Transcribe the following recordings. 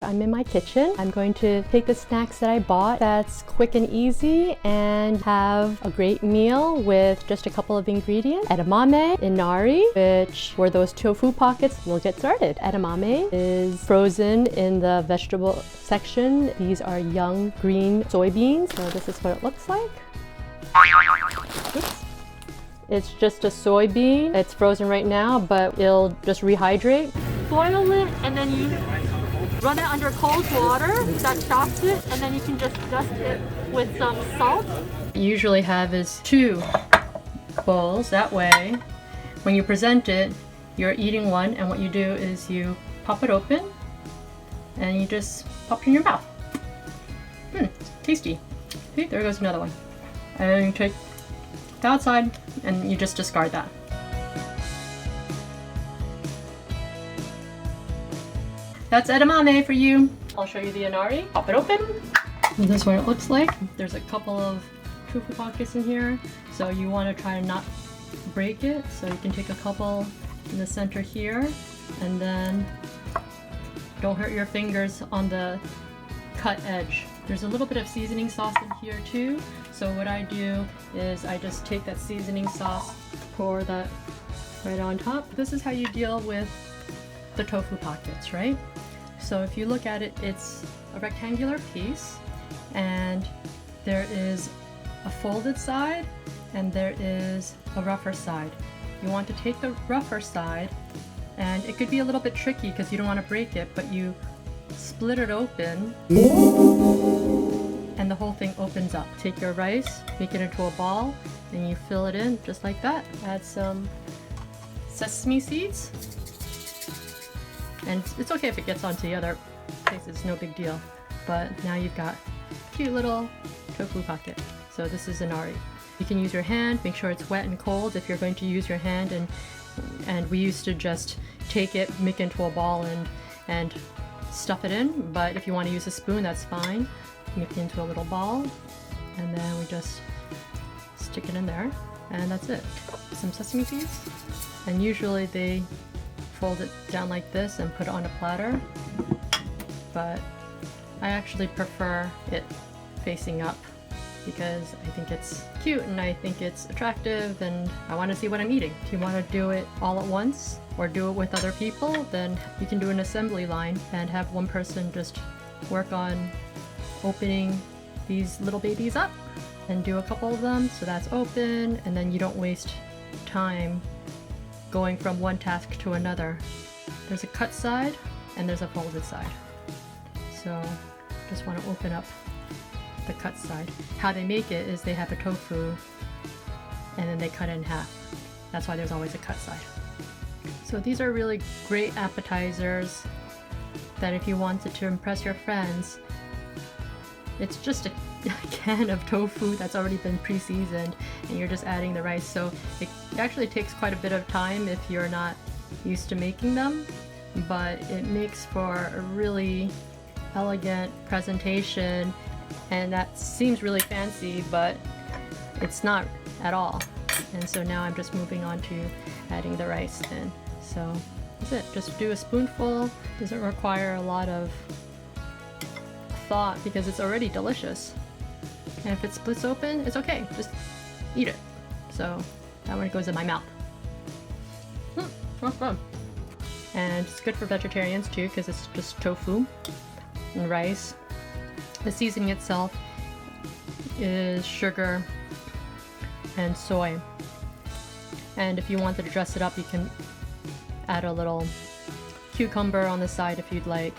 I'm in my kitchen. I'm going to take the snacks that I bought that's quick and easy and have a great meal with just a couple of ingredients. Edamame, Inari, which were those tofu pockets. We'll get started. Edamame is frozen in the vegetable section. These are young green soybeans. So this is what it looks like. Oops. It's just a soybean. It's frozen right now, but it'll just rehydrate. Boil it and then you run it under cold water that stops it, and then you can just dust it with some salt. You usually have is 2 bowls. That way, when you present it, you're eating one, and what you do is you pop it open and you just pop it in your mouth. Tasty. See, there goes another one. And then you take the outside and you just discard that. That's edamame for you. I'll show you the Inari. Pop it open. This is what it looks like. There's a couple of tofu pockets in here, so you want to try to not break it. So you can take a couple in the center here, and then don't hurt your fingers on the cut edge. There's a little bit of seasoning sauce in here too. So what I do is I just take that seasoning sauce, pour that right on top. This is how you deal with the tofu pockets, right? So if you look at it, it's a rectangular piece, and there is a folded side and there is a rougher side. You want to take the rougher side, and it could be a little bit tricky because you don't want to break it, but you split it open and the whole thing opens up. Take your rice, make it into a ball, and you fill it in just like that. Add some sesame seeds. And it's okay if it gets onto the other places, it's no big deal. But now you've got a cute little tofu pocket. So this is Inari. You can use your hand, make sure it's wet and cold if you're going to use your hand, and we used to just take it, make it into a ball and stuff it in, but if you want to use a spoon, that's fine. Make it into a little ball, and then we just stick it in there, and that's it. Some sesame seeds, and usually they fold it down like this and put it on a platter, but I actually prefer it facing up because I think it's cute and I think it's attractive and I want to see what I'm eating. If you want to do it all at once or do it with other people, then you can do an assembly line and have one person just work on opening these little babies up and do a couple of them so that's open, and then you don't waste time going from one task to another. There's a cut side and there's a folded side. So just want to open up the cut side. How they make it is they have a tofu and then they cut it in half. That's why there's always a cut side. So these are really great appetizers that if you wanted to impress your friends, it's just a can of tofu that's already been pre-seasoned and you're just adding the rice, so it actually takes quite a bit of time if you're not used to making them, but it makes for a really elegant presentation, and that seems really fancy but it's not at all. And so now I'm just moving on to adding the rice in. So that's it, just do a spoonful. Doesn't require a lot of thought because it's already delicious. And if it splits open, it's okay, just eat it. So that one goes in my mouth. And it's good for vegetarians too because it's just tofu and rice. The seasoning itself is sugar and soy. And if you wanted to dress it up, you can add a little cucumber on the side if you'd like.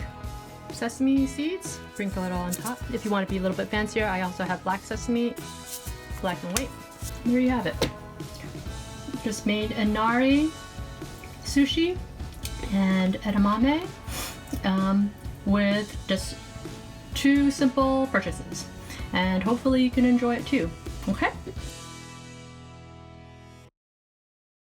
Sesame seeds, sprinkle it all on top. If you want to be a little bit fancier, I also have black sesame, black and white. There you have it. Just made Inari sushi and edamame with just 2 simple purchases, and hopefully you can enjoy it too. Okay?